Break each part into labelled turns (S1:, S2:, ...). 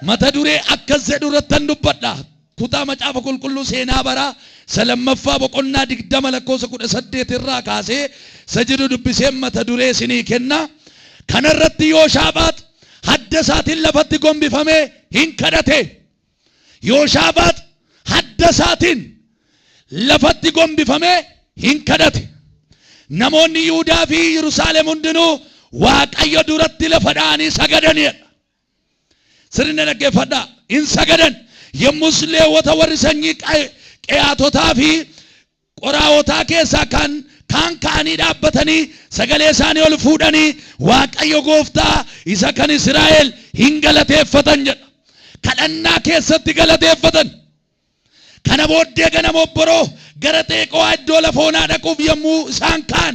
S1: mata duree akkas jedhu irratti dubbadha. Kutaa macaafa qulqulluu seenaa baraa salamaffaa boqonnaa 20 lakkoofsa 18 irraa kaasee sajidu dubbisee mata duree isinii kenna. Kanarratti Yooshaafaax hadda isaatiin lafatti gombifamee hin kadhate. Yooshaafaax hadda isaatiin lafatti gombifamee hin kadhate. Namoonni Yihuudaa fi Yerusaalem hundinuu Waaqayyo duratti lafa dha'anii sagadaniidha. Sirna dhaggeeffadhaa, hin sagadan. Yommus Leewwota warri sanyii Qeyaatotaa fi Qoraa'otaa keessaa kan ka'anii dhaabbatanii sagalee isaanii ol fuudhanii Waaqayyo Gooftaa isa kan Israa'el hin galateeffatan jedha. Kadhannaa keessatti galateeffatan. Kana booddee ganama obboroo gara Teqoo'aa iddoo lafa onaa dhaquuf yommuu isaan ka'an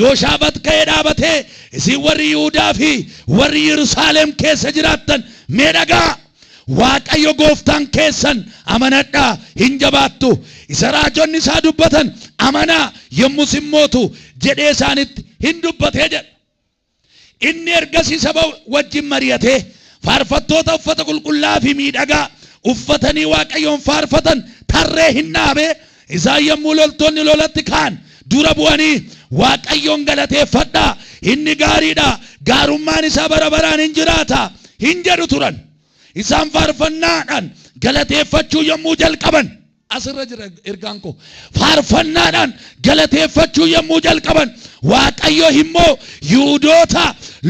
S1: Yooshaafaax ka'ee dhaabatee isin warri Yihuudaa fi warri Yerusaalem keessa jiraattan mee dhagaa. Waaqayyo Gooftaan keessan amanadhaa, hin jabaattu. Isa raajonni isaa dubbatan amanaa yommus hin mootu jedhee isaanitti hin dubbatee jedha. Inni ergasii saba wajjin mari'atee faarfattoota uffata qulqullaa fi miidhagaa uffatanii Waaqayyoon faarfatan tarree hin dhaabee isaan yommuu loltoonni lolatti ka'an dura bu'anii Waaqayyoon galateeffadhaa, inni gaariidha, gaarummaan isaa bara baraan hin jiraata hin jedhu turan. Isaan faarfannaadhaan galateeffachuu yommuu jalqaban asirra jira ergaan koo. Faarfannaadhaan galateeffachuu yommuu jalqaban Waaqayyo immoo Yihuudoota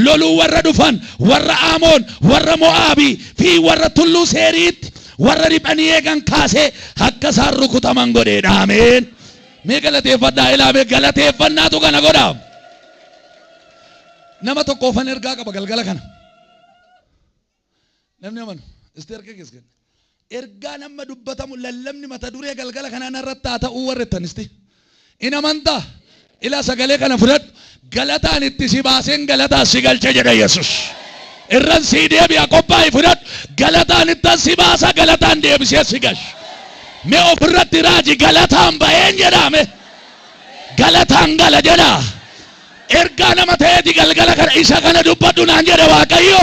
S1: loluu warra dhufan warra Amoon, warra Mo'aabii fi warra Tulluu Seeriitti warra riphanii eegan kaasee akka isaan rukutaman godheedha. Ameen. Mee galateeffadhaa ilaame galateeffannaatu kana godhaa. Nama tokkoofan ergaa qaba galgala kana. Namni amanu isteerka keessan ergaa nama dubbatamu lallabni mata duree galgala kana irratti haa ta'uu warrettanisti in amantaa ila sagalee kana fudhadhu galataan itti si baaseen galataa si galche jedha Yesuus. Irran si deebi'a qophaa'ii fudhadhu galataan itti si baasa galataan deebisee si galche. Mee ofirratti raaji galataan ba'een jedhame galataan gala jedha. Ergaa nama ta'eeti galgala kana isa kana dubbadhu naan jedhe Waaqayyo.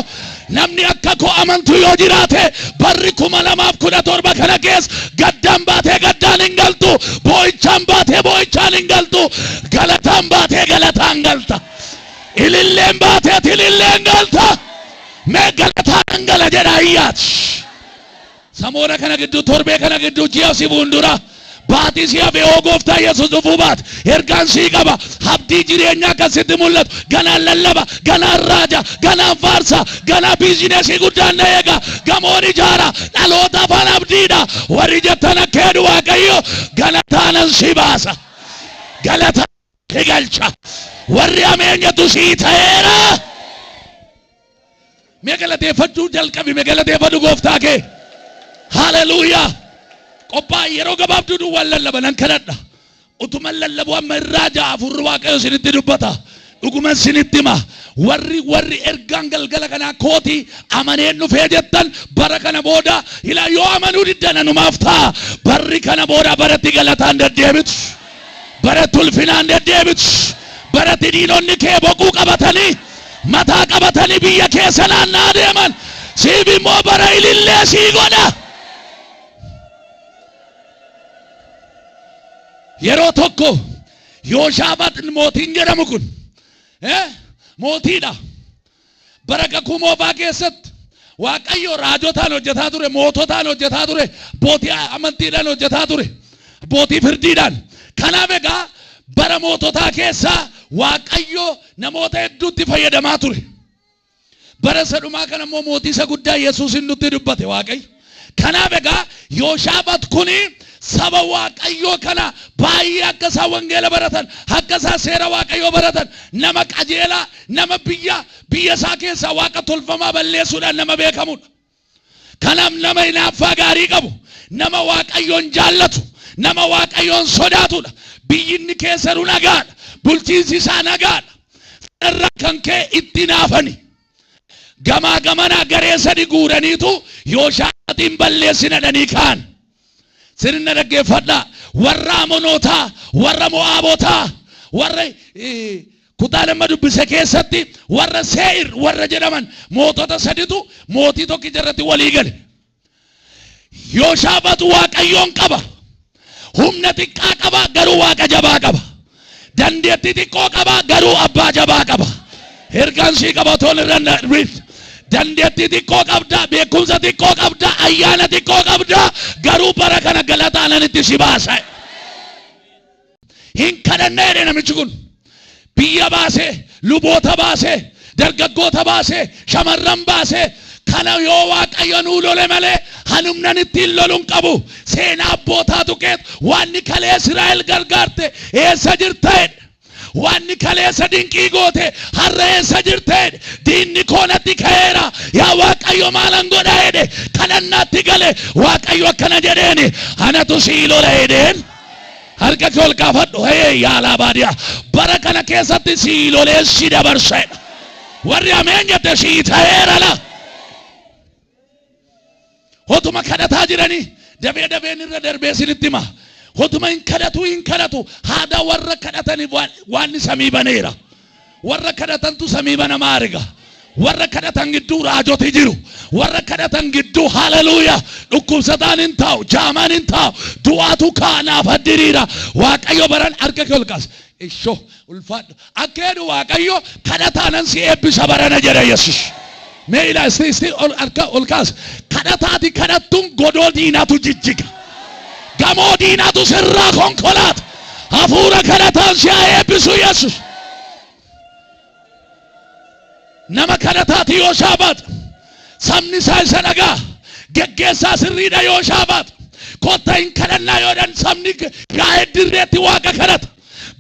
S1: Namni akka koo amantu yoo jiraate barri 2017 kana keessa gaddaan baatee gaddaan hin galtu, boo'ichaan baatee boo'ichaan hin galtu, galataan baatee galataan galta, ililleen baatee ililleen galta. Mee galataan gala jedha iyyaati. Samoora kana gidduu torbee kana gidduu ji'a si fuuldura baatii si hafee oo Gooftaa Yesuus dhufuu baate ergaan sii qaba. Abdii jireenyaa akkasitti mul'atu ganaan lallaba, ganaan raaja, ganaan faarsa, ganaa biizineesii guddaan na eega, gamoon ijaara, dhaloota afaan abdiidha. Warri jettan akka jedhu Waaqayyo galataanan si baasa, galataan si galcha. Warri ameenyatu sii ta'eera. Mee galateeffachuu jalqabi, mee galateeffadhu Gooftaa kee. Haleluuyaa. Qophaa yeroo gabaabduu duwwaan lallaba nan kadhadha. Utuma lallabu amma irraa ja'a afurri Waaqayyo isinitti dubbata. Dhuguma isinitti hima. Warri ergaan galgala kanaa kooti amaneen dhufee jettan bara kana booda ilaa yoo amanuu diddan anumaaf ta'a. Barri kana booda baratti galataan deddeebitu. Baratti ulfinaan deddeebitu. Baratti diinonni kee boquu qabatanii mataa qabatanii biyya keessa naannaa deeman. Siif immoo bara ilillee sii godha. Yeroo tokko Yooshaafaax mootiin jedhamu kun mootiidha. Bara kakuu moofaa keessatti Waaqayyo raajotaan hojjetaa ture, moototaan hojjetaa ture, bootii amantiidhaan hojjetaa ture, bootii firdiidhaan. Kanaaf egaa bara moototaa keessaa Waaqayyo namoota hedduutti fayyadamaa ture. Bara sadhumaa kana immoo mootii isa guddaa Yesuusin nutti dubbate Waaqayyo. Kanaaf egaa Yooshaafaax kuni saba Waaqayyo kana baay'ee akka isaan wangeela baratan, akka isaan seera Waaqayyo baratan, nama qajeelaa, nama biyya isaa keessaa waaqa tolfamaa balleessuudhaan nama beekamudha. Kanaaf nama hinaaffaa gaarii qabu, nama Waaqayyoon jaallatu, nama Waaqayyoon sodaatudha. Biyyi inni keessa jiru nagaadha, bulchiinsi isaa nagaadha. Irra kan kee itti naafani. Gamaa gamanaa garee sadi guuraniitu Yooshaafaaxin balleessinadhanii kaan. Sirna dhaggeeffadhaa. Warra Amoonotaa, warra Mo'aabotaa, warra kutaa lama dubbise keessatti warra See'ir warra jedhaman mootota saditu mootii tokkicha irratti walii gale. Yooshaafat Waaqayyoon qaba. Humna xiqqaa qaba garuu Waaqa jabaa qaba. Dandeettii xiqqoo qaba garuu abbaa jabaa qaba. Ergaan sii qaba toon irra dandeettii xiqqoo qabda, beekumsa xiqqoo qabda, ayyaana xiqqoo qabda garuu bara kana galataan itti si baasa. Hin kadhannee jedhe namichi kun. Biyya baasee, luboota baasee, dargaggoota baasee, shamarran baasee kana yoo Waaqayyo nuu lole malee hanumnan ittiin loluun qabu. Seenaa abbootaa tuqeet waanni kalee Israa'el gargaarte eessa jirta? Waanni kaleessa dinqii goote har'a eessa jirta? Diinni koonatti ka'eera. Yaa Waaqayyo maalan godha jedhe kadhannaatti gale. Waaqayyo akkana jedheeni anatu sii lola jedheen. Harka kee ol kaafadhu. Yaa labaadiyaa bara kana keessatti sii lolee si dabarsa. Warri ameen jette sii ta'eera la. Hotuma kadhataa jiranii dabee dabeen irra darbee sinitti hima. Hotuma hin kadhatu haada warra kadhatanii waan samii baneera. Warra kadhatantu samii banamaa arga. Warra kadhatan gidduu raajoti jiru. Warra kadhatan gidduu haleluuyaa dhukkubsataan hin taa'u, jaamaan hin taa'u, du'aatu kaanaaf addiriira. Waaqayyo baran harka kee ol kaas. Ishoo ulfaadhu. Akkeedu Waaqayyo kadhataanan si eebbisa barana jedha Yesuus. Mee ilaa isti harka ol kaas. Kadhataati kadhattuun godoo diinaatu jijjiga. Gamoo diinaatu sirraa konkolaata. Hafuura kadhataan si eebbisu Yesuus. Nama kadhataati Yooshaafat. Sabni isaa isa dhagaa. Geggeessaa sirriidha Yooshaafat. Kotta hin kadhannaa yoodhan sabni gaa'ee dirreetti Waaqa kadhata.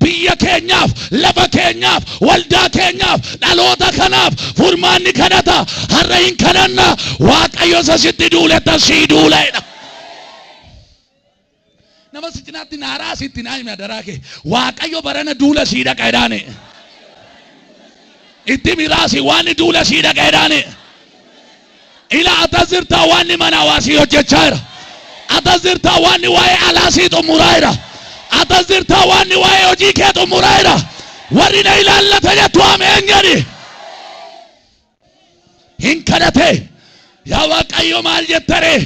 S1: Biyya keenyaaf, lafa keenyaaf, waldaa keenyaaf, dhaloota kanaaf furmaanni kadhata. Har'a hin kadhannaa Waaqayyo sitti duuletta sii duuleedha. Nama si cinaatti naaraa sitti naa himi adaraa kee. Waaqayyo barana duula sii dhaqa jedhaane. Itti miraasi waan duula sii dhaqa jedhaane. Ila atas jirtaa waan mana hawaasii hojjechaa jira. Atas jirtaa waan waa'ee alaasii xumuraa jira. Atas jirtaa waan waa'ee hojii kee xumuraa jira. Warri na ilaallata jettu ameen jedhi. Hin kadhate. Yaa Waaqayyo maal jettaree?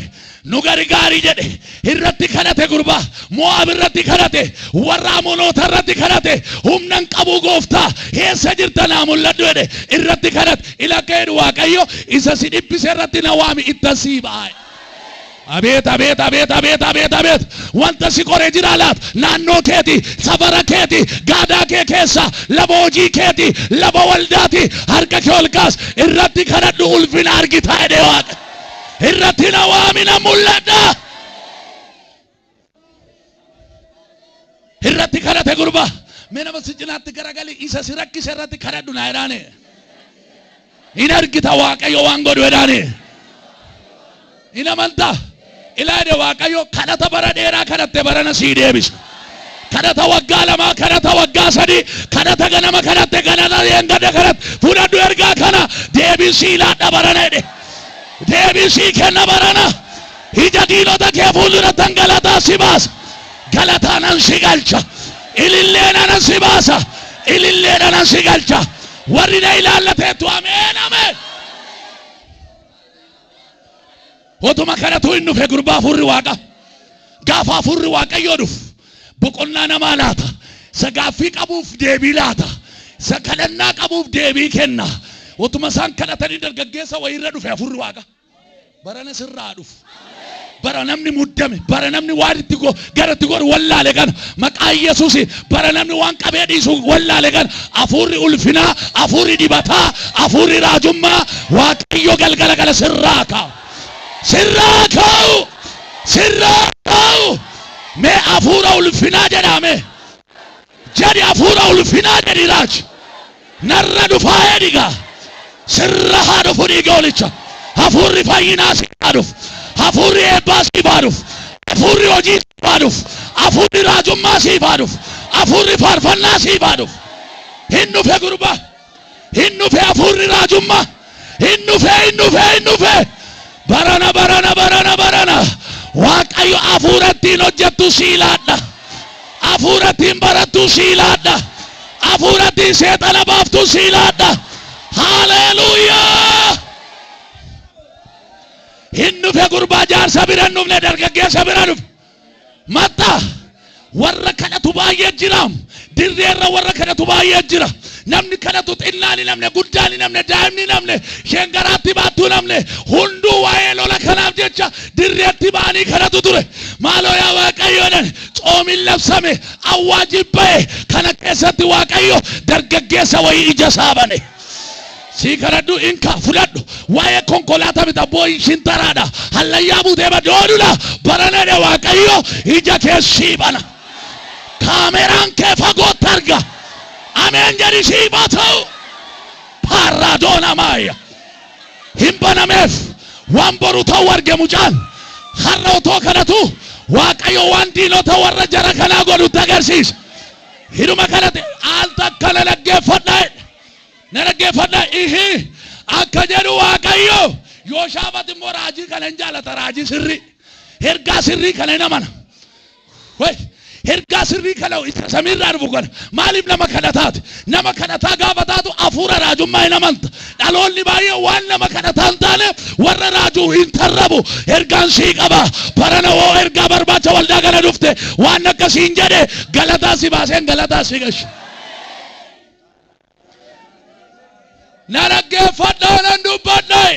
S1: Nu gargaarii jedhe irratti kadhate gurbaa. Mo'aab irratti kadhate. Warra Amoonota irratti kadhate. Humnan qabu gooftaa eessa jirta naa mul'adhu jedhe irratti kadhate. Ila keedu Waaqayyo isa si dhibbise irratti na waami itti sii baa'e. Abeet abeet abeet abeet abeet abeet wanta si qoree jira laat naannoo keeti safara keeti gaadaa kee keessa lafa hojii keeti lafa waldaati harka kee ol kaas irratti kadhadhu ulfina argita jedhe Waaqa. Irratti na waami na mul'adha. Irratti kadhate gurbaa. Mee nama si cinaatti garagali isa si rakkise irratti kadhadhu na jedhaane. Hin argita Waaqayyo waan godhu jedhaane. Hin amantaa. Ilaade Waaqayyo kadhata bara dheeraa kadhatte barana sii deebisa. Kadhata waggaa lamaa kadhata waggaa sadii kadhata ganama kadhatte ganama yeengada kadhatte fudhadhu ergaa kana deebii sii laadha barana jedhe. Deebii sii kenna barana. Ija diinota kee fuuldura galataa si baasa. Galataanan si galcha. Ililleenanan si baasa. Ililleenanan si galcha. Warri na ilaallateetu ameen ameen. Otuma kadhatu hin dhufe gurbaa Hafuurri Waaqa. Gaafa Hafuurri Waaqayyoo dhufu boqonnaa namaa laata. Isa gaaffii qabuuf deebii laata. Isa kadhannaa qabuuf deebii kenna. Otuma isaan kadhatanii dargaggeessa wayirra dhufe Hafuurri Waaqa. Barana sirraa dhufu. Bara namni muddame, bara namni waan itti garatti godhu wallaale kana maqaa Yesuus bara namni waan qabee dhiisu wallaale kana Hafuurri ulfinaa, Hafuurri dibataa, Hafuurri raajummaa Waaqayyo galgala kana sirraa kaa'u. Sirraa kaa'u. Sirraa kaa'u. Mee Hafuura ulfinaa jedhame. Jadi Hafuura ulfinaa jedhi raaji. Narra dhufaa edhigaa. Sirra haa dhufu dhiiga olicha. Hafuurri fayyinaa si haa dhufu. Hafuurri eebbaa si haa dhufu. Hafuurri hojii si haa dhufu. Hafuurri raajummaa si haa dhufu. Hafuurri faarfannaa si haa dhufu. Hin dhufe gurbaa. Hin dhufe Hafuurri raajummaa. Hin dhufe hin dhufe hin dhufe. Barana barana barana barana. Waaqayyo hafuura ittiin hojjettu sii laadha. Hafuura ittiin barattu sii laadha. hafuuratti seexana baaftu siilaadha. Haleluuyaa. Hin dhufe gurbaa jaarsa bira hin dhufne dargaggeessa bira dhufe. Matta warra kadhatu baay'ee jira. Dirreerra warra kadhatu baay'ee jira. Namni kadhatu xinnaani namne guddaani namne daa'imni namne shengaraatti baattu namne hunduu waa'ee lola kanaaf jecha dirreetti baanii kadhatu ture. Maaloo yaa Waaqayyoodhaan xoomiin labsame awwaajii ba'e kana keessatti Waaqayyo dargaggeessa wayii ija isaa bane. Si kadhadhu inka fudhadhu waa'ee konkolaataa bita boo'ii shintaraadha hallayyaa buutee badoodudha baranadha Waaqayyo ija keessii bana. Kaameraan kee fagootti arga. Amen jedhi siifaa ta'u. Paaradoona maaya. Hin banameef waan boru ta'u arge mucaan. Har'a otoo kadhatu Waaqayyo waan diinota warra jara kanaa godhutti agarsiisa. Hidhuma kanatti al takka na dhaggeeffadhaa. Akka jedhu Waaqayyo Yooshaafat immoo raajii kana hin jaalata raajii sirrii. Ergaa sirrii kana hin amana. Ergaa sirrii kana isa samiirraa dhufu kana maaliif nama kadhataati? Nama kadhataa gaafa taatu hafuura raajummaa hin amanta. Dhaloonni baay'ee waan nama kadhataa hin taane warra raajuu hin tarrabu. Ergaan sii qaba. Barana hoo ergaa barbaacha waldaa kana dhufte waan akkasiin jedhe galataa si baaseen galataa si gashe. Na dhaggeeffadhaa nan dubbadhaa.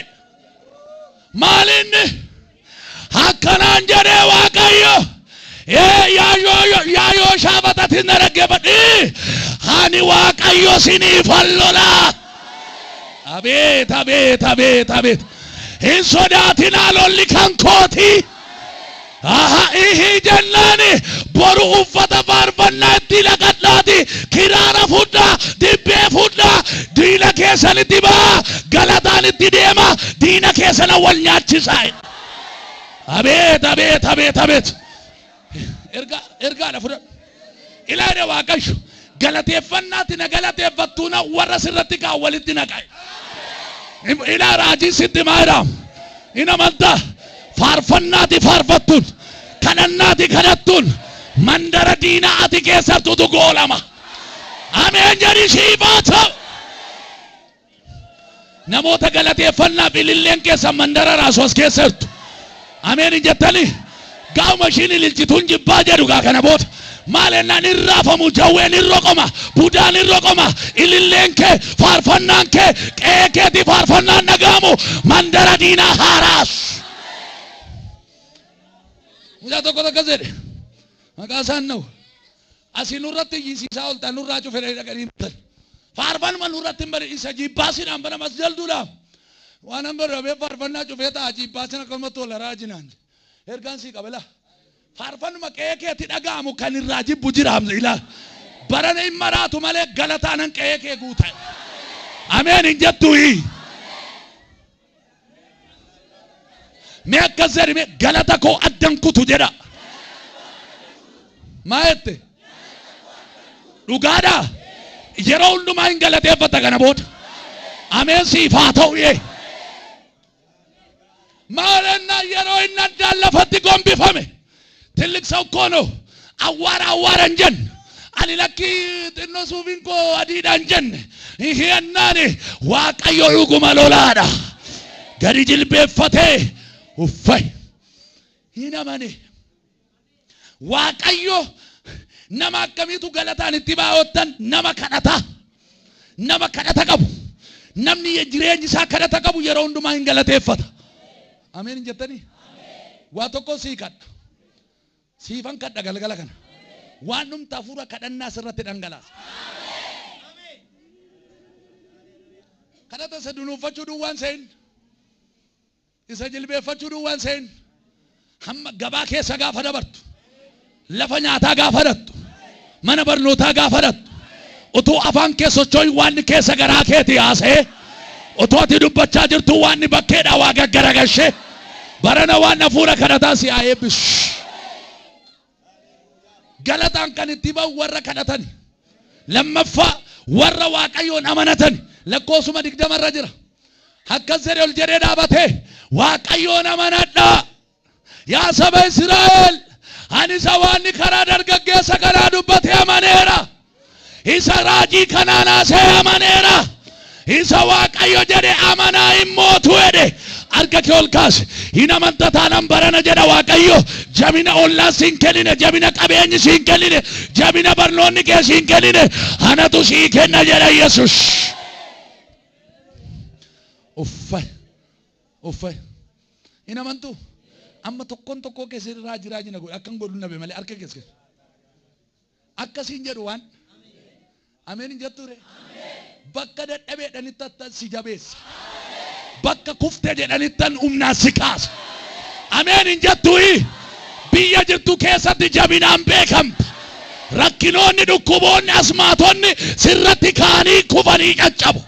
S1: Maalinni akkanaan jedhee Waaqayyo yaa Yooshaafatti na dhaggeeffadhi. Ani Waaqayyo siniif lola. Abeet. Hin sodaatinaa lolli kan kooti. Ihi jennaani boru uffata faarfannaa itti naqadhaati. Kiraara fudhaa, dibbee fudhaa, diina keessanitti ba'a, galataan itti deema, diina keessana wal nyaachisaa. Abeet. Ergaadha fudhadhu. Ilaala Waaqayyo galateeffannaatti na galateeffattuuna warra sirratti kaan walitti naqaye. Ilaa raajii sitti maayidhaam. Hin amantaa faarfannaatti faarfattuun kadhannaatti kadhattuun mandara diinaa ati keessattuutu goolama. Ameen jedhi siifaa ta'u. Namoota galateeffannaaf ililleen keessa mandara raasuus keessattu. Ameen hin jettanii. Gauma isheen ililchituun jibbaa jedhu gaa kana booda maal ennaan hin raafamu jawween hin roqoma budaan hin roqoma ililleen kee faarfannaan kee qe'ee keetii faarfannaan dhaga'amu mandara diinaa haaraas. Mucaa tokko jedhe maqaa isaan na'u asii nurratti iyyisiisaa ooltan nurraa cufee dhaqanii faarfannuma nurratti hin bari isa jibbaasiidhaan banamas jalduudhaan waan hin barabee faarfannaa cufee ta'a jibbaasin akkasumatti tola raajinaan. Ergaan sii qabela. Faarfannuma qe'ee keetti dhaga'amu kan irraa jibbu jiraamne ilaa. Barana hin maraatu malee galataanan qe'ee kee guuta. Ameen hin jettuuyi. Mee akkas jedhime galata koo addan kutu jedha. Maa jette? Dhugaadhaa. Yeroo hundumaa hin galateeffata kana booda. Ameen siif haa ta'u yee. Maalenna yeroo inni addaan lafatti gombifame tillik saukkono awwaara hin jenne ani lakkii xinnoo suufiin koo adiidha hin jenne hiyannaani Waaqayyo dhuguma lolaadha gadi jilbeeffatee uffay hin amane Waaqayyo nama akkamiitu galataan itti baa'ottan nama kadhata qabu namni jireenyi isaa kadhata qabu yeroo hundumaa hin galateeffata. Ameen jettanii waa tokko sii kadha siifan kadha galgala kana waan dhumta hafuura kadhannaa sirratti dhangalaasa. Kadhata isa dunuuffachuu duwwaan seen isa jilbeeffachuu duwwaan seen hamma gabaa keessa gaafa dabartu lafa nyaataa gaafa dhattu mana barnootaa gaafa dhattu utuu afaan kee socho'in waan keessa garaa keetii haasa'ee otoo ati dubbachaa jirtu waan bakkeedhaa waa gaggaragalshee barana waan hafuura kadhataa si haa eebbisu. Galataan kan itti ba'u warra kadhatan lammaffaa warra Waaqayyoon amanatan lakkoofsuma 20 irra jira. Akkas jedhee ol jedhee dhaabatee Waaqayyoon amanadhaa yaa saba Israa'el ani isa waan karaa dargaggeessa kanaa dubbatee amaneera. isa raajii kanaanaa see amaneera isa waaqayyo jedhe amanaa hin mootu jedhe arga kee ol kaase hin amanta taanaan barana jedha waaqayyo jabina ollaa siin kennine jabina qabeenyi siin kennine jabina barnoonni kee siin kennine anatu sii kenna jedha Yesus. Uffay hin amantu amma tokkoon tokkoo keessatti raajina godhe akkan godhu nabe malee harka keessa akkasiin jedhu waan ameen hin jetture bakka dadhabee jedhanitti si jabeessa bakka kuftee jedhanitti humnaa si kaasa ameen hin jettui biyya jirtu keessatti jabinaan beekamta rakkinoonni dhukkuboonni asmaatonni sirratti kaanii kufanii caccabu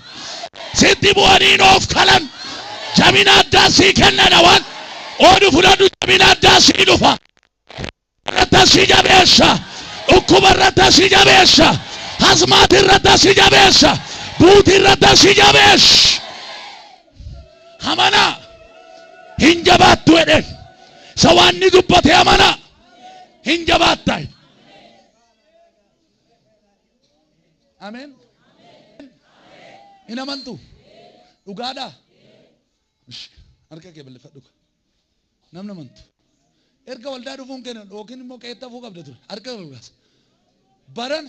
S1: sitti bu'anii noof kalan jabina addaa sii kennana waan odu fudhadhu jabina addaa sii dhufa irratti si jabeessa dhukkuba irratti si jabeessa asmaati irratti si jabeessa buuti irratti si jabeessa amana hin jabaattu jedhen sawaanni dubbate amana hin jabaattaa ameen hin amantu dhugaadhaa harka kee bal'ifadhu namni amantu erga waldaa dhufuun kennan yookiin immoo qeexxafuu qabda ture harka bal'ifas baran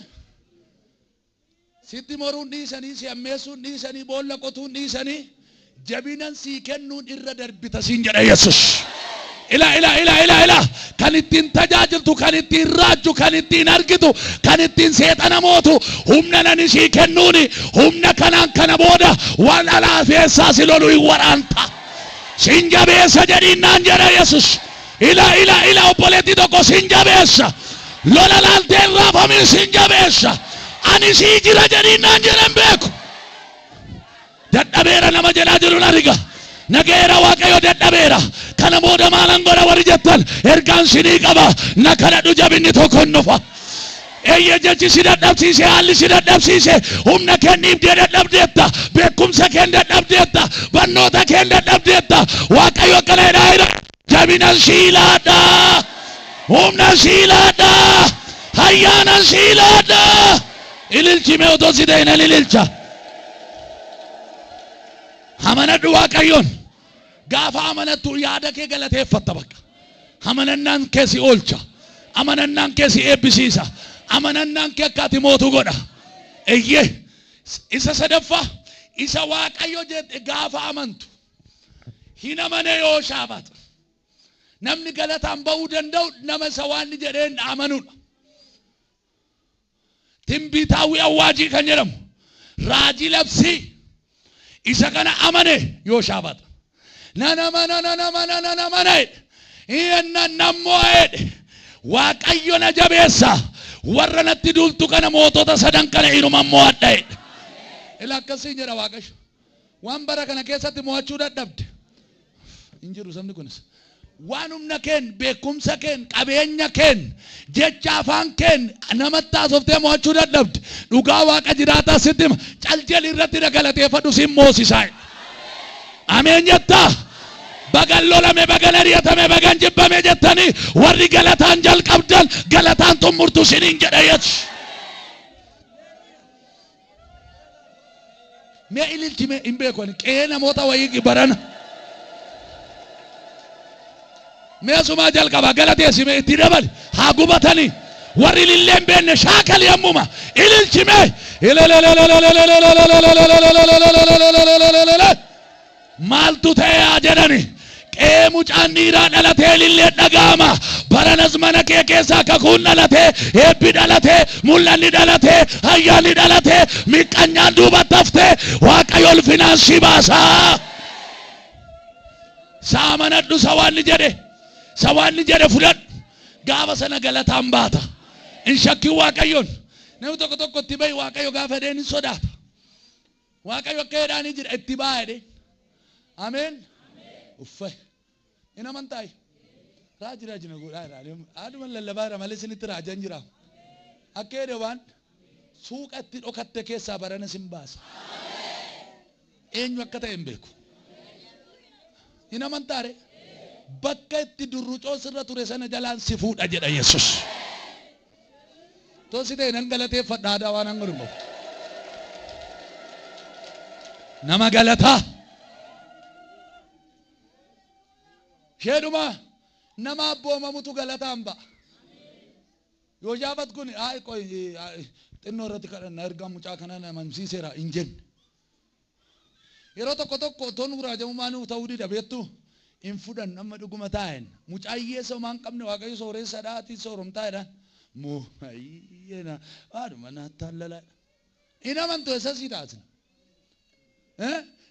S1: sitti moruun dhiisanii si ammeessuun dhiisanii boolla qotuun dhiisanii jabinan sii kennuun irra darbita siin jedha Yesus. Ila kan ittiin tajaajiltu kan ittiin raajju kan ittiin argitu kan ittiin seexana mootu humna nani sii kennuuni humna kanaan kana booda waan alaafeessaa si lolu hin waraanta siin jabeessa jedhinnaan jedha Yesus. Ila obboleetti tokko siin jabeessa lola laalteen raafamin siin jabeessa ani sii jira jedhinnaan jedhan beeku dadhabeera nama jedhaa jiru na riga nageera waaqayyo dadhabeera kana booda maalan godha warri jettan ergaan sinii qaba na kadhadhu jabinni tokko hin dhufa eeyye jechi si dadhabsiise haalli si dadhabsiise humna kenniifdee dadhabdeetta beekumsa keen dadhabdeetta barnoota keen dadhabdeetta waaqayyo akkana jedhaa jabina siilaadha humna siilaadha hayyaana siilaadha ililchi mee otoo si ta'in ililcha amanadhu waaqayyoon gaafa amanattu yaada kee galateeffatta bakka amanannaan kee si oolcha amanannaan kee si eebbisiisa amanannaan kee akka ati mootu godha eeyyee isa sadaffaa isa waaqayyo jedhe gaafa amantu hin amane yoo shaabata namni galataan ba'uu danda'u nama isa waan jedheen amanuudha timbiitaawwi awwaajii kan jedhamu raajii labsii isa kana amane yoo shaabata na inna namoed waaqayyo na jabeessa warra natti dultu kana mootota sadan kana inuma mo'adha ila akkasii jedha waaqayyo waan bara kana keessatti mo'achuu dadhabde hin jiru sabni kunis waan humna keen beekumsa keen qabeenya keen jecha afaan keen namatti haasoftee mo'achuu dadhabde dhugaa waaqa jiraataa sitti hima caljali irratti galateeffadhu sin moosisaa ameen jettaa bagan lolame bagan ari'atame bagan jibbame jettanii warri galataan jalqabdan galataan xumurtu siniin jedha Yesus. Mee ililchi mee hin beekoni qe'ee namoota wayii barana mee sumaa jalqaba galateessi mee itti dabali haa gubatanii warri lilleen beenne shaakali ammuma ililchi mee maaltu ta'ee jedhani qe'ee mucaan dhiiraa dhalatee lillee dhaga'ama baranas mana kee keessaa kakuun dhalatee eebbi dhalatee mul'anni dhalatee ayyaanni dhalatee miqqanyaan duubatti haftee waaqayyo ulfinaan si baasaa saamanadhu sawaanni jedhe fudhadhu gaafa sana galataan baata in shakkii waaqayyoon namni tokko tokko itti bahi waaqayyo gaafa dheen hin sodaata waaqayyo akka jedhaanii jira itti baa jedhe ameen uffay in amantaay raajina godhaa aaduma lallabaara malee sinitti raajan jira akka jedhe waan suuqatti dhokatte keessaa barana sin baasa eenyu akka ta'e hin beeku in amantaare bakka itti durrucoo sirra ture sana jalaan si fuudha jedha Yesus Tosite nan galateeffadhaa waan an godhu. Nama galataa. Sheedhuma nama abboomamutu galataan ba'a. Yoo jaabat kun xinnoo irratti kadhanna ergaa mucaa kana namamsiiseera hin jenne. Yeroo tokko tokko otoo nu raajamummaa nuuf ta'uu dida beektu hin fudhannu amma dhuguma taa'en. Mucaa hiyyeessa homaa hin qabne Waaqayyo sooressadhaati sooromtaadhaan. Muhayyena haadhuma naataallalaa. Hin amantu eessa sii taasina.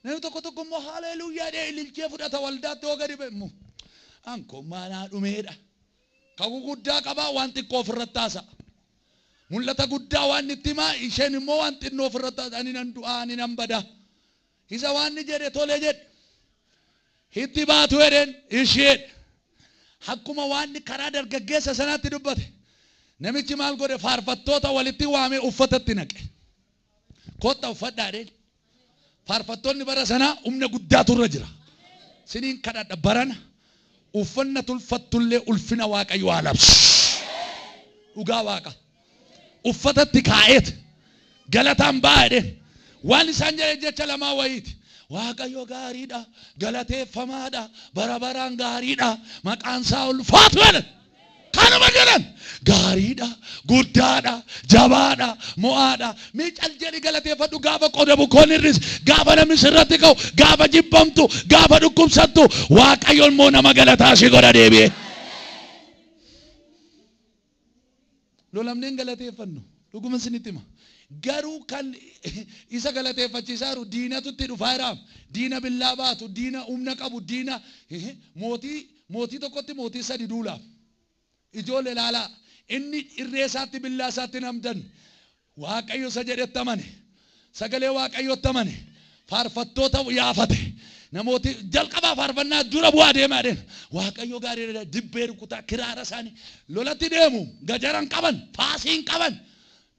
S1: Namni tokko tokko immoo haleluuyaa dhee ililchee fudhata waldaatti hoo gadi beemu. Anko maanaa dhumeedha. Kakuu guddaa qabaa waan xiqqoo ofirratti haasa. Mul'ata guddaa waan itti himaa isheen immoo waan xinnoo ofirratti haasa. Ani nan du'aa ani nan badaa. Isa waan ni jedhe tole jedhe. Itti baatu jedheen isheen. Akkuma waan karaa dargaggeessa sanaatti dubbate. Namichi maal godhe faarfattoota walitti waamee uffatatti naqe. Kottaa uffadhaa dheen. Faarfattoonni bara sanaa humna guddaatu irra jira. Siniin kadhadha barana. Uffanna tulfattullee ulfina Waaqayyo alabsu. Dhugaa Waaqa. Uffatatti kaa'eet. Galataan baay'een. Waan isaan jedhe jecha lamaa wayiiti. Waaqayyo gaariidha. Galateeffamaadha. Bara baraan gaariidha. Maqaan isaa ulfaatu jedhan. Kanuma jedhan. Gaariidha. Guddaadha. Jabaadha. Mo'aadha. Mee cal jedhi galateeffadhu gaafa qoda bukoon irris. Gaafa namni sirratti ka'u. Gaafa jibbamtu. Gaafa dhukkubsattu. Waaqayyoon moo nama galataa si godha deebi'e. Lolamneen galateeffannu. Dhuguma isinitti hima. Garuu kan isa galateeffachiisaa jiru diinatutti dhufaa jiraam. Diina billaa baatu. Diina humna qabu. Diina mootii tokkotti mootii sadi duulaaf. Ijoollee ilaalaa inni irree isaatti billaa isaatti namdan Waaqayyo isa jedhetti amane sagalee Waaqayyotti amane faarfattoota yaafate namooti jalqabaa faarfannaa dura bu'aa deemaa deema Waaqayyo gaariidha dibbee rukutaa kiraara isaanii lolatti deemu gajaran qaban faasiin qaban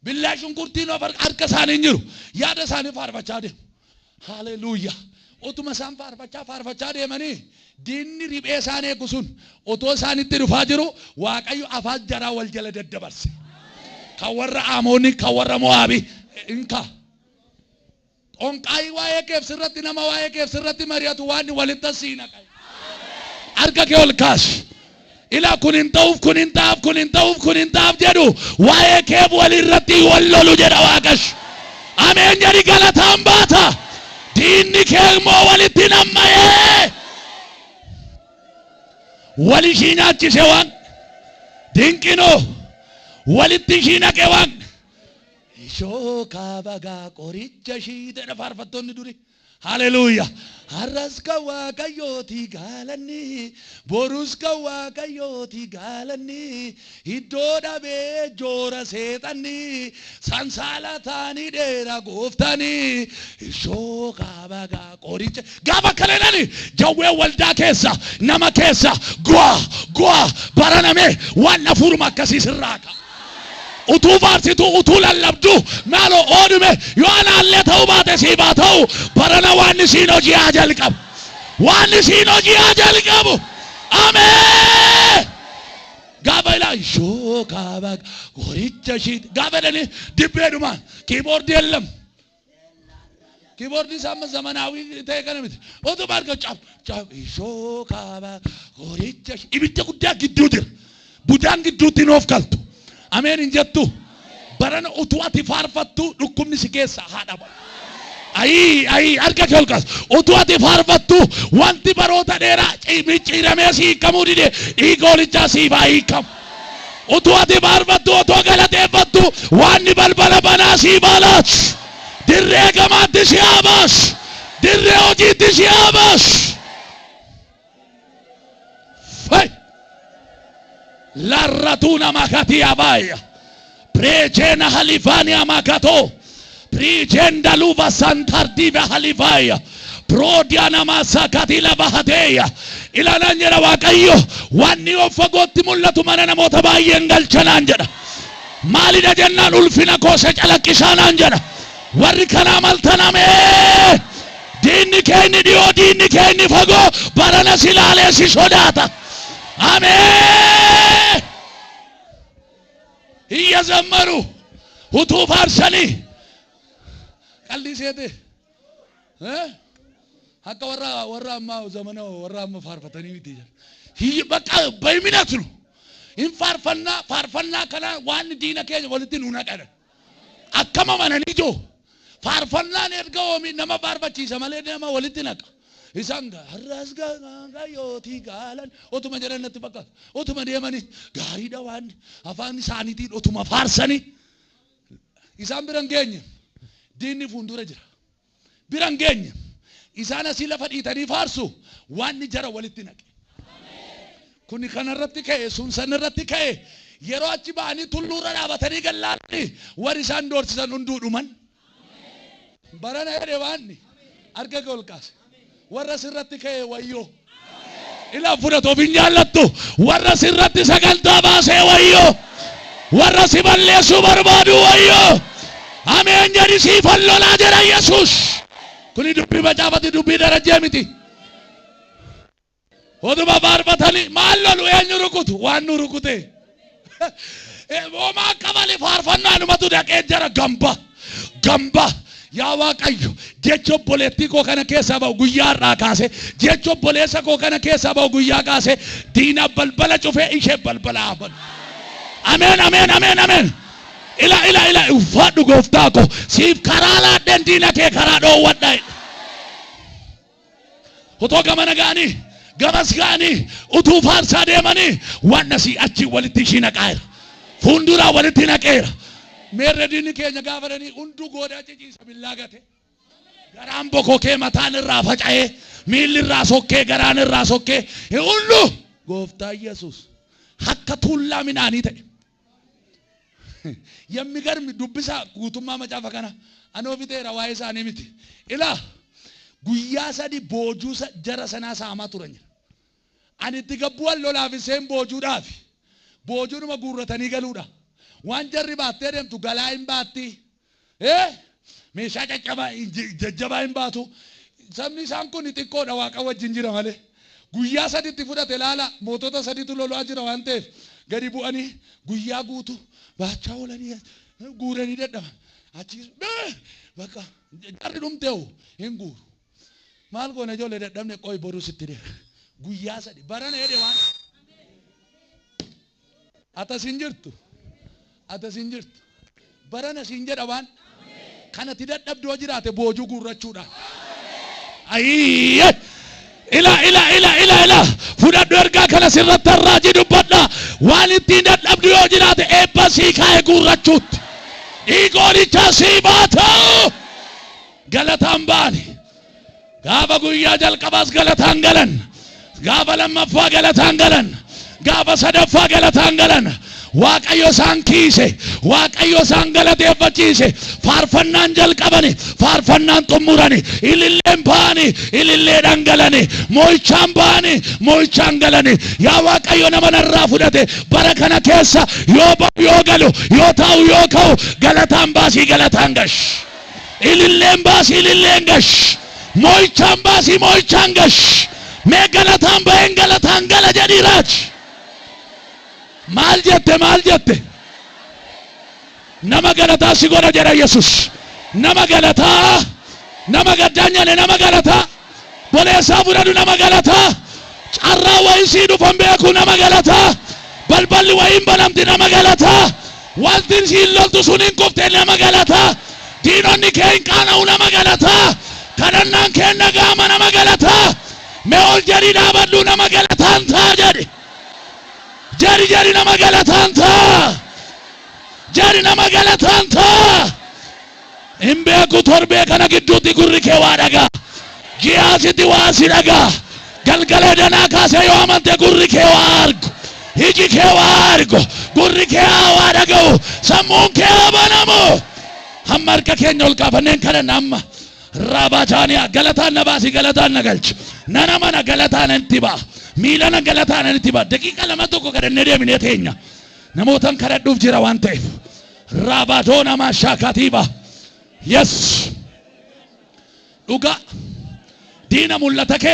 S1: billaa shunkurtiin of harka isaanii hin jiru yaada isaanii faarfachaa deemu haleluuyaa. Otuma isaan faarfachaa deemanii diinni riphee isaanii eegu sun otoo isaanitti dhufaa jiru Waaqayyo afaan jaraa wal jala daddabarse. Kan warra Amoonii kan warra Mo'aabii inka. Onqaayi waa'ee keef sirratti nama waa'ee keef sirratti mari'atu waan walitti siina qabu. Harka kee ol kaasi. Ilaa kun hin ta'uuf kun hin ta'aaf kun hin ta'uuf kun hin ta'aaf jedhu waa'ee keef walirratti wal lolu jedha Waaqayyo. Ameen jedhi galataan baata. Diinni kee immoo walitti namma'ee wal ishii nyaachise waan dinqinoo walitti ishii naqe waan shookaa bagaa qoricha ishii jedha faarfattoonni duri. Haleluuyaa. Har'as kan Waaqayyooti gaalanni borus kan Waaqayyooti gaalanni iddoo dhabee joora seexanni sansaalataanii dheera gooftanii shookaa bagaa qoricha gaafa kanadhani jawwee waldaa keessa nama keessa gu'a baraname waan hafuuruma akkasii sirraa qaba. Utuu faarsitu utuu lallabdu maaloo oolume yoo anaallee ta'uu baate sii baa ta'u barana waan isiin hojii haa jalqabu. Waan isiin hojii haa jalqabu. Ameen. Gaafa ilaa shookaa baga qoricha ishiiti. Gaafa dhani dibbeedhumaan kiiboordii ellam. Kiiboordii isaa zamanaawii ta'e kana miti. Otoo marga cap shookaa baga qoricha ishiiti. Ibidda guddaa gidduu jira. Budaan gidduutti noof galtu. Ameen hin jettu. Barana utuu ati faarfattu dhukkubni si keessa haa dhabu. Ayi harka kee ol kaasi. Utuu ati faarfattu wanti baroota dheeraa micciiramee si hiikamuu dide dhiigoolichaa siif haa hiikamu. Utuu ati faarfattu otoo galateeffattu waanni balbala banaa siif haa laatu. Dirree gamaatti si haa baasu. Dirree hojiitti si haa baasu. Larratuna makati abaya prejena halifania makato prijenda luva santardiva halifaya prodiana masakati la bahateya ila nanjera Waaqayyo wanni ofagotti mul'atu mana namoota baay'een galchanaan jedha. Maalidha jennaan ulfina koosa calaqqisaan jedha. Warri kana maltaname diinni keenya dhiyoo diinni keenya fagoo barana silaalee si sodaata. Ameen. እየዘመሩ ሁቱ ፋርሰኒ ቀልዲሴቴ ሀቀ ወራማ ዘመናው ወራማ ፋርፈተኒ ቢትያ በቃ በእምነት ነው ፋርፈና ከላ ዋን ዲና ከ ወልቲን ኡናቀረ አከማ ማነኒጆ ፋርፈና ነርገው ነማ ፋርፈቺ ሰመለ ነማ ወልቲናቀ ኢሳንጋ አራስጋ ጋዮቲ ጋላን ኦቱማ ጀረነት በቃ ኦቱማ ደመኒ ጋሪ ዳዋን አፋን ሳኒቲ ኦቱማ ፋርሰኒ ኢሳን ብረንገኝ ዲኒ ፉንዱረ ጅራ ብረንገኝ ኢሳና ሲለፈዲተኒ ፋርሱ ዋን ጀራ ወልቲናቀ ኩኒ ከነረቲ ከ ሱንሰነረቲ ከ የሮአቺ ባኒ ቱሉራ ዳበተኒ ገላኒ ወሪሳን ዶርሲሰን እንዱዱመን በረና ሄደዋኒ አርገጎልቃስ ወረስረቲ ከ ወዮ ኢላ ፉረቶ ቢኛለቱ ወረስረቲ ሰገልታ ባሴ ወዮ ወረሲ በለሱ በርባዱ ወዮ አሜን ጀሪሲ ፈሎላ ጀራ ኢየሱስ ኩኒ ዱቢ በጫፈቲ ዱቢ ደረጀ ሚቲ ወዱባ ባርበተኒ ማለሉ ያኙ ሩቁት ዋኑ ሩቁቴ ወማ ቀበሌ ፋርፈና ንመቱ ደቀጀረ ገምባ ያዋቀዩ ጀቾ ፖለቲኮ ከነ ከሰባው ጉያራ ካሴ ጀቾ ፖለሰኮ ከነ ከሰባው ጉያ ካሴ ዲና በልበለ ጩፌ ኢሼ በልበላ አበል አሜን ኢላ ኡፋዱ ጎፍታኮ ሲፍ ከራላ ደንዲና ከ ከራዶ ወዳይ ሆቶ ገመነጋኒ ገመስጋኒ ኡቱ ፋርሳ ደመኒ ዋነሲ አቺ ወልቲ ሺነቃይር ፉንዱራ ወልቲ ነቀይር ሜረዲኒ ከኛ ጋፈረኒ እንዱ ጎዳ ጭጪ ሰብላገቴ ገራም ቦኮኬ መታንራ ፈጫዬ ሚልራ ሶኬ ገራንራ ሶኬ ሁሉ ጎፍታ ኢየሱስ ሐከቱላ ሚናኒተ የሚገርም ዱብሳ ጉቱማ መጫፈከና አኖቢቴራ ዋይሳ ነሚቲ ኢላ ጉያሰዲ ቦጁሰ ጀረሰና ሳማ ቱረኝ አንቲ ገቡዋል ሎላፊሴን ቦጁዳፊ ቦጁን መጉረተኒ ገሉዳ ዋንጀሪ ባቴ ደምቱ ገላይን ባቲ ሜሻ ጨጨባ ጀጀባይን ባቱ ሰምኒ ሳንኩን ጥቆ ደዋቀ ወጅን ጅራ ማለ ጉያ ሰዲት ፍዳት ላላ ሞቶታ ሰዲቱ ሎሎ አጅራ ዋንቴፍ ገዲ ቡአኒ ጉያ ጉቱ ባቻው ለኒ ጉረኒ ደደማ አቺ በቃ ጀሪ ዱምቴው እንጉሩ ማልጎ ነጆ ለደደምነ ቆይ ቦሩ ስትደ ጉያ ሰዲ በረነ ሄደዋን አታሲንጅርቱ በረነ ሲንጀዳዋን ከነቲ ደደብዶ ጅራተ ቦጁ ጉረቹዳ አይ ኢላ ፉዳዶ እርጋ ከነ ሲረተ ራጂ ዱበዳ ዋንቲ ደደብዶ ጅራተ ኤባሲ ካይ ጉረቹት ኢጎሊቻ ሲባታ ገለታምባኒ ጋባ ጉያ ጀልቀባስ ገለታን ገለን ጋባ ለመፋ ገለታን ገለን ጋባ ሰደፋ ገለታን ገለን ዋቀዮ ሳንኪሴ ዋቀዮ ሳንገለቴ ፈቺሴ ፋርፈናን ጀልቀበኒ ፋርፈናን ጥሙራኒ ኢልሌም ባኒ ኢልሌ ዳንገለኒ ሞይቻን ባኒ ሞይቻን ገለኒ ያ ዋቀዮ ነመነራ ፉደቴ በረከነ ኬሳ ዮገሉ ዮታው ዮከው ገለታን ባሲ ገለታን ገሽ ኢልሌም ባሲ ኢልሌን ገሽ ሞይቻን ባሲ ሞይቻን ገሽ ሜገለታን በእንገለታን ገለ ጀዲራች ማል ጀተ ነማ ገለታ ሲጎራ ጀራ ኢየሱስ ነማ ገለታ ነማ ገዳኛለ ነማ ገለታ ቦሌሳ ቡራዱ ነማ ገለታ ጫራ ወይሲ ዱፈን ቤኩ ነማ ገለታ በልበል ወይም በላምቲ ነማ ገለታ ዋልቲን ሲሎልቱ ሱኒን ኮፍቴ ነማ ገለታ ዲኖኒ ከን ቃናው ነማ ገለታ ከነናን ከነጋማ ነማ ገለታ ሜኦል ጀሪ ዳበዱ ነማ ገለታ አንታ ጀሪ ነማ ገለታንታ ጀሪ ነማ ገለታንታ እምቤኩ ቶርቤ ከነ ግዱቲ ጉሪኬ ዋዳጋ ጊያሲቲ ዋሲዳጋ ገልገለ ደና ካሴ yoamante ጉሪኬ ዋርጉ ሂጂኬ ዋርጉ ጉሪኬ ዋዳጋው ሰሙንኬ አባናሞ ሐመርከ ኬኞል ካፈነን ከነናማ ራባቻኒያ ገለታን ነባሲ ገለታን ነገልች ነናማና ገለታን እንቲባ ሚላና ገለታን እንቲባ ደቂቃ ለመቶኮ ከደነደ ሚነቴኛ ነሞተን ከረዱፍ ጅራ ዋንቴ ራባዶና ማሻካቲባ የስ ዱጋ ዲና ሙለተከ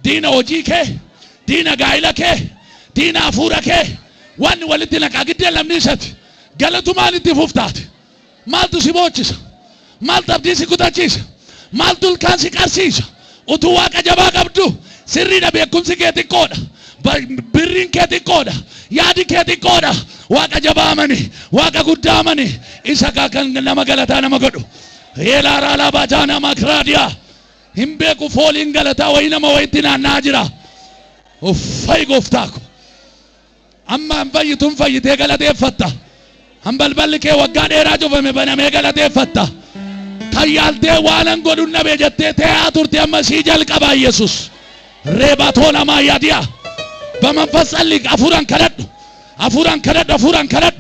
S1: ዲና ወጂከ ዲና ጋይለከ ዲና ፉረከ ዋን ወልድነካ ግደ ለምንሰት galatumaan itti fuftaati. Maaltu si boochisa? Maaltu abdii si kutachiisa? Maaltu ilkaan si qarsiisa? Utuu Waaqa jabaa qabdu sirriidha, beekumsi kee xiqqoodha, birriin kee xiqqoodha, yaadi kee xiqqoodha. Waaqa jabaa amani, Waaqa guddaa amani, isa kan nama galataa nama godhu. Yeelaaraa laabaataa nama kiraadiyaa hin beeku fooliin galataa wayi nama wayitti naannaa jira. Uffay gooftaako amma hin fayyituun fayyitee galateeffatta. Hambalballi kee waggaa dheeraa cufame banamee galateeffatta. Tayyaaltee waanan godhun dhabee jettee tee'aa turte amma sii jalqabaa Yesus. Reebatoo namaa yaadiyaa በመንፈስ ጸልይ። አፉራን ከረዱ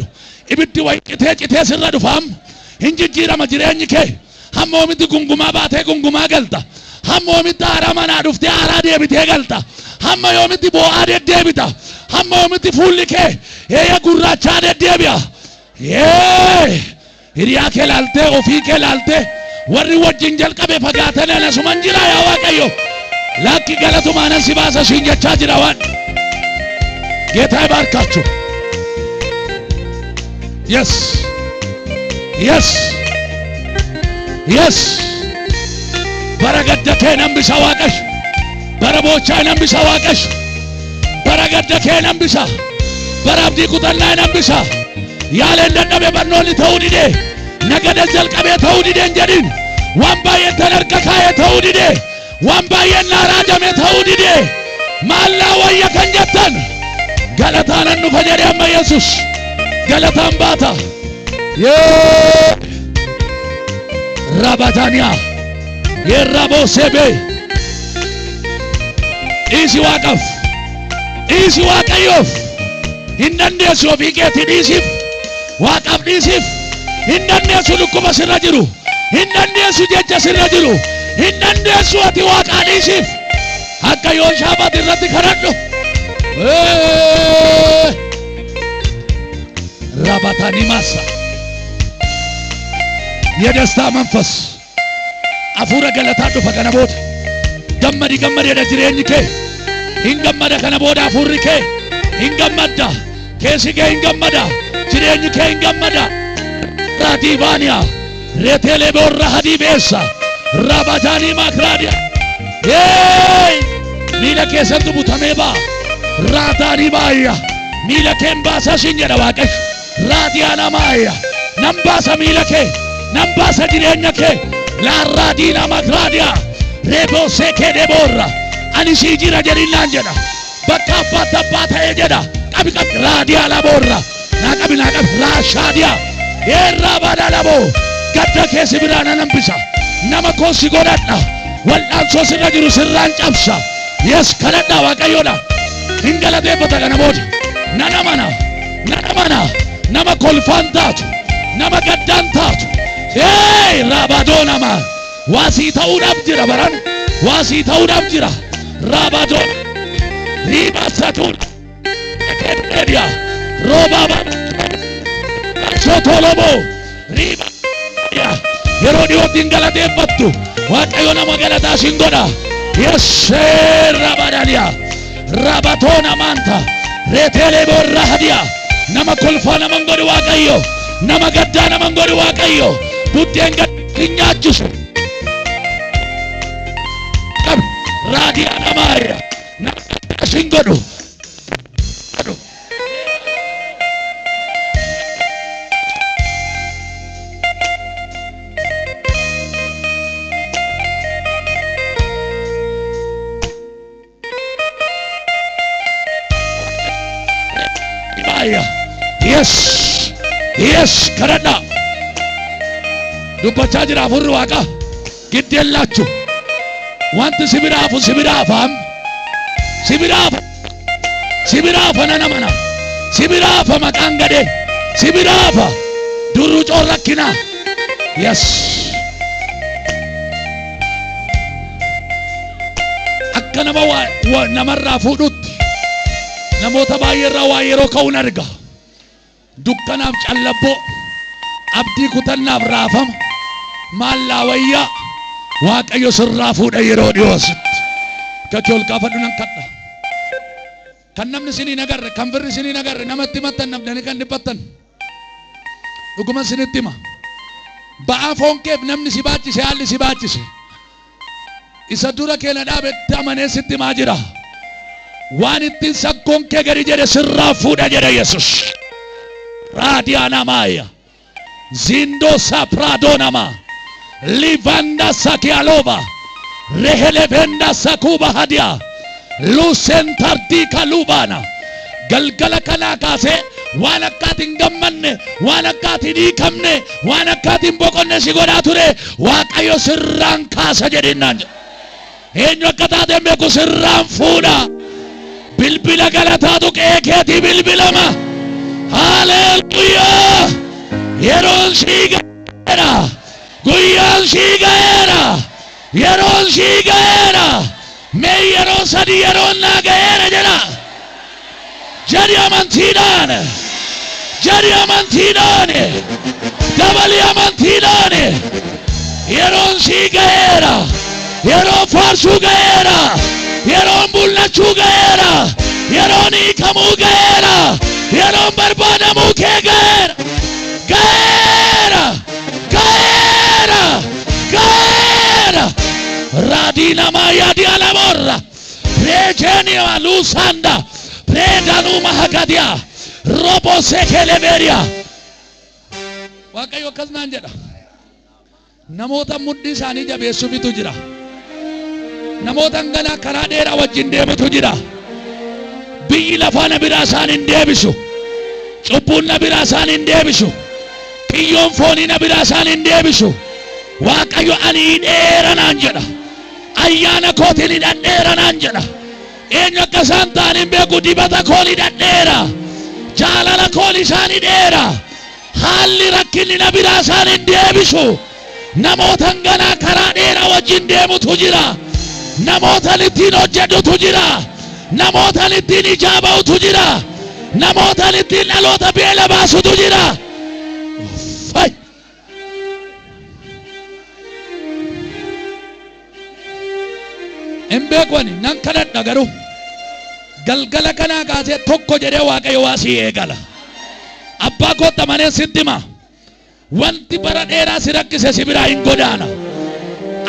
S1: ibiddi wayi citee sirra dhufaam hin jijjiirama jireenyi kee. Hamma oomitti gungumaa baatee gungumaa galta. Hamma oomitti haaraa manaa dhuftee haaraa deebitee galta. Hamma yoomitti boo'aa deddeebita. Hamma oomitti fuulli kee eeyya gurraachaa deddeebi'a. Hiriyaa kee laaltee ofii kee laaltee warri wajjin jalqabe fagaatanii anasuman jira yaa Waaqayyo. Lakki galatuma si baasa siin jechaa jira waan. ጌታ ይባርካችሁ። Yes. Baragadda nambisa Waaqash. Barabocha nambisa Waaqash. Baragadda nambisa. Barabdi kutanna nambisa. Yaalen dadhabe barnoonni ta'uu dide. Nagada jalqabee ta'uu dide hin jedhin. Waan baay'een tan harka kaayee ta'uu dide. Waan baay'een naaraadame ta'uu dide. Maallaa wayya kan jettan. Galataan dhufa jedhe amma Yesus. Galataan baata. Rabataniyaa. Yerraboo sebee. Dhiisi Waaqaaf. Dhiisi Waaqayyoof. Hin dandeessu ofii keetii dhiisiif. Waaqaaf dhiisiif. Hin dandeessu dhukkuba sirra jiru. Hin dandeessu jecha sirra jiru. Hin dandeessu ati Waaqaa dhiisiif. Akka Yooshaafat irratti kadhadhu. Rabatanii masa. የደስታ መንፈስ አፉረ ገለታ ዱፈ ከነቦት ገመዲ የደ ጅሬኝ ከ hingammada kana booda afurri kee hingammada keessi kee hingammada jireenyi kee hingammada raatiibaaniya reeteelee boorra hadiibeessa rabatanii makraadiya miila keessatti butamee baa raataanii baayya miila keen baasa siin jedha Waaqayyo raatiyaa namaayya nan baasa miila kee nan baasa jireenya kee laarraadiina makraadiya reeboosee kee deeboorra ani si jira jedhinaan jedha bakka abbaa ta'ee jedha qabi raadiyaa laboorra naa qabi raashaadiyaa eerraa baadhaa laboo gadda keessa biraana nambisa nama koosi godhadha waldhaansoo sirra jiru sirraan cabsa yes kadhadha Waaqayyoodha hin galateeffata kana booda nana mana nama kolfaan taatu nama gaddaan taatu raabadoo nama waasii ta'uudhaaf jira baran waasii ta'uudhaaf jira Rabadon Riba Satul Media Robaba Sotolobo Riba Yerodio Dingala de Batu Waaqayyo nama galata singoda Yes Rabadalia Rabatona Manta Retele Borrahadia Nama kolfana mangori Waaqayyo Nama gaddana mangori Waaqayyo Budenga kinyachus Radia namaya na singodo yes karana dubbachaa jira afurri Waaqa giddeellachu wanti sibiraafam sibiraafa nana mana sibiraafa maqaan gadee sibiraafa durru coorrakkina yes akka nama namarraa fuudhutti namoota baay'eerraa waa yeroo ka'uun arga dukkanaaf callabboo abdii kutannaaf raafama maallaa wayyaa Waaqayyo sirraa fuudha yeroo dhiyoositti kakee ol kaafadhu nan kadha kan namni sinii nagarre kan birri sinii nagarre namatti mattan namdanii kan dhiphattan dhuguma isinitti hima. Ba'aa foon keef namni si baachise haalli si baachise. Isa dura kee na dhaabetti amanee sitti himaa jira. Waan ittiin sakkoon kee gadi jedhe sirraa fuudha jedhe Yesus. Raadiyaana maaya. Zindo saprado nama. Livanda sakialova. Rehelevenda sakuba hadia. Lusentardi kalubana. Galgala kana kaase waan akkaatiin gammanne waan akkaatiin hiikamne waan akkaatiin boqonne si godhaa ture Waaqayyo sirraan kaasa jedhinnaan jedha. Eenyu akka taateen beeku sirraan fuudha. Bilbila galataatu qe'ee keetii bilbilama. Haleluuyaa. Yeroon sii ga'eera. Guyyaan sii ga'eera. Yeroon sii ga'eera. Mee yeroo sadii yeroon naa ga'eera jedha. Jadi amantiidhaan. Jadi amantiidhaan. Dabali amantiidhaan. Yeroon sii ga'eera. Yeroon faarsuu ga'eera. Yeroon mul'achuu ga'eera. Yeroon hiikamuu ga'eera. Yeroon barbaadamuu kee ga'eera. Ga'eera. Ga'eera. Ga'eera. Raadiina maayyaadii alamorra. Reejeenii aluusanda. Predanu mahagadia. Robo sekeleveria. Waaqayyo akkas naan jedha. Namoota mudhii isaanii jabeessuufitu jira. Namoota ganaa karaa dheeraa wajjin deemutu jira. Biyyi lafaa na biraa isaan hin deebisu. Cubbuun na biraa isaan hin deebisu. Kiyyoon foonii na biraa isaan hin deebisu. Waaqayyo ani hidheera naan jedha. Ayyaana kootiin hidhadheera naan jedha. Eenyu akka isaan ta'an hin beeku dibata koolii hidhadheera. Jaalala koolii isaan hidheera. Haalli rakkinni na biraa isaan hin deebisu. Namoota ganaa karaa dheeraa wajjin deemutu jira. Namoota ittiin hojjetutu jira. Namoota ittiin ijaa ba'utu jira. Namoota ittiin dhaloota beela baasutu jira. Fay. Hin beekwani nan kadhadha garuu galgala kanaa kaasee tokko jedhee Waaqayyo waa sii eegala. Abbaa kootti amanee sitti hima. Wanti bara dheeraa si rakkise si biraa hin godaana.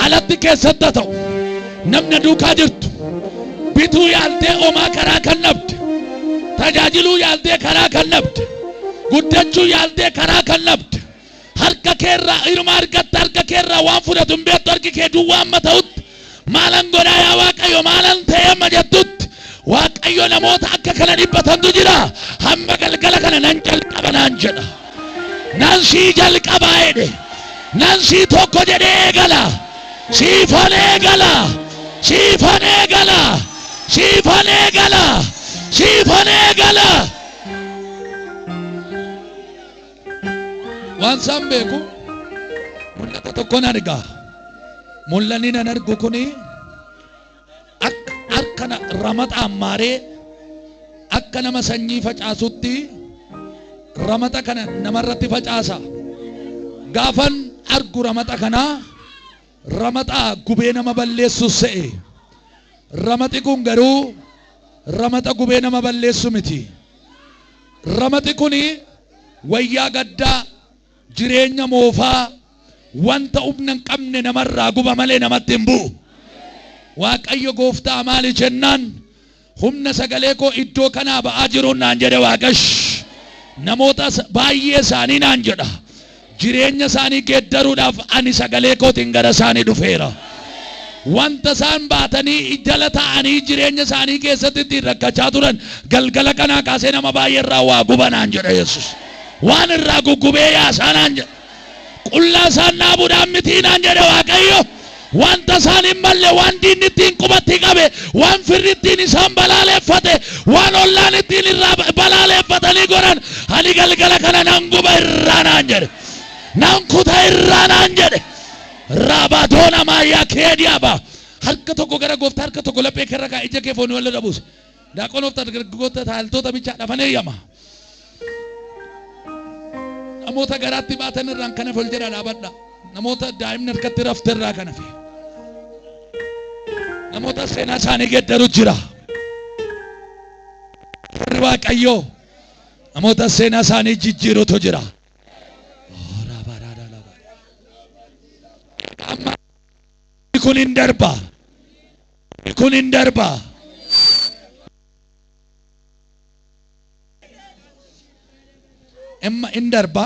S1: Alatti keessatti haa ta'u namni duukaa jirtu bituu yaaltee omaa karaa kan nabde, tajaajiluu yaaltee karaa kan nabde, guddachuu yaaltee karaa kan nabde, harka keerraa irma argatte harka keerraa waan fudhatu hin beektu harki kee duwwaa amma ta'utti maalan godhaa yaa Waaqayyo maalan ta'e amma jettutti Waaqayyo namoota akka kana dhibbatantu jira. Hamma galgala kana nan jalqaba naan jedha. Nan sii jalqabaa jedhe. Nan sii tokko jedhee eegala. Siifan eegala. Siifan eegala. Siifan eegala. Siifan eegala. Waan isaan beeku mul'ata tokkoon argaa. Mul'anni nan argu kuni akkana ramata ammaaree akka nama sanyii facaasutti ramata kana namarratti facaasa. Gaafan argu ramata kana ramata gubee nama balleessu se'e. Ramati kun garuu ramata gubee nama balleessu miti. Ramati kuni wayyaa gaddaa jireenya moofaa wanta humna hin qabne namarraa guba malee namatti hin bu'u. Waaqayyo gooftaa maali jennaan humna sagalee koo iddoo kanaa ba'aa jiruun naan jedhe Waaqayyo. Namoota baay'ee isaanii naan jedha. Jireenya isaanii geeddaruudhaaf ani sagalee kootiin gara isaanii dhufeera. Wanta isaan baatanii jala ta'anii jireenya isaanii keessatti ittiin rakkachaa turan galgala kanaa kaasee nama baay'ee irraa waa guba naan jedha Yesus. Waan irraa guggubee yaasaa naan jedha. Qullaa isaan dhaabuudhaan mitii naan jedhe Waaqayyo. Wanta isaan hin malle waan diinni ittiin qubatti qabe waan firri ittiin isaan balaaleeffate waan ollaan ittiin irraa balaaleeffatanii godhan ani galgala kana nan guba irraa naan jedhe. Nan kuta irraa naan jedhe. Raabadoona maayyaa keediyaaba. Harka tokko gara gooftaa harka tokko laphee keerra kaa ija kee foonii walla dhabuuse. Daaqonoota dargaggoota taaltota bichaa dhafanii eeyyama. Namoota garaatti baatan irraan kana fol jedha dhaabadha. Namoota daa'imni harkatti rafte irraa kana fi. Namoota seenaa isaanii geeddaru jira. Waaqayyo namoota seenaa isaanii jijjiirutu jira. kun hin darba. Kun hin darba. Amma hin darba.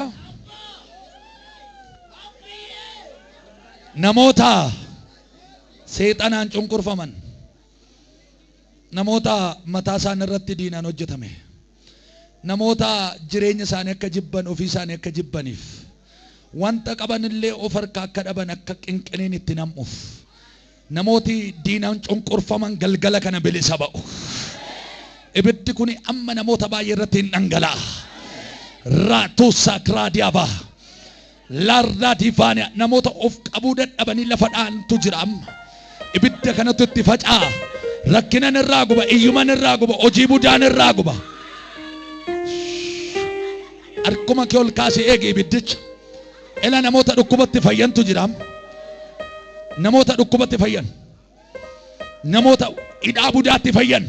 S1: Namoota seexanaan cunqurfaman, namoota mataa isaanii irratti diinaan hojjetame, namoota jireenya isaanii akka jibban, ofii isaanii akka jibbaniif, wanta qabanillee of harkaa akka dhaban, akka qinqiniin itti nam'uuf, namooti diinaan cunqurfaman galgala kana bilisa ba'u. Ibiddi kun amma namoota baay'ee irratti hin dhangala'a. Raatu sakraadiyaaba. Larda divania namoota of qabuu dadhabanii lafa dhaantu jira amma. Ibidda kanatu itti facaa. Rakkinan irraa guba, iyyuman irraa guba, hojii budaan irraa guba. Harkuma kee ol kaasee eegi ibiddicha. Ela namoota dhukkubatti fayyantu jira amma. Namoota dhukkubatti fayyan. Namoota hidhaa budaatti fayyan.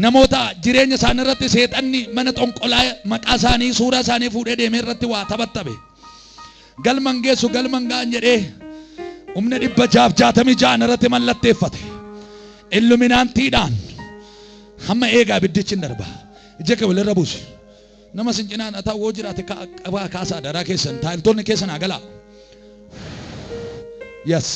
S1: Namoota jireenya isaanii irratti seexanni mana xonqolaa maqaa isaanii suuraa isaanii fuudhee deemee irratti waa taphattabe. Galman geessu galman ga'an jedhee humna 666 irratti mallatteeffate. Illuminaantiidhaan hamma eegaa ibiddichi hin darba. Ija kee walirra buusi. Nama sincinaan ataa woo jiraate kaasaa daraa keessan taa'iltoonni keessan haa galaa. Yes.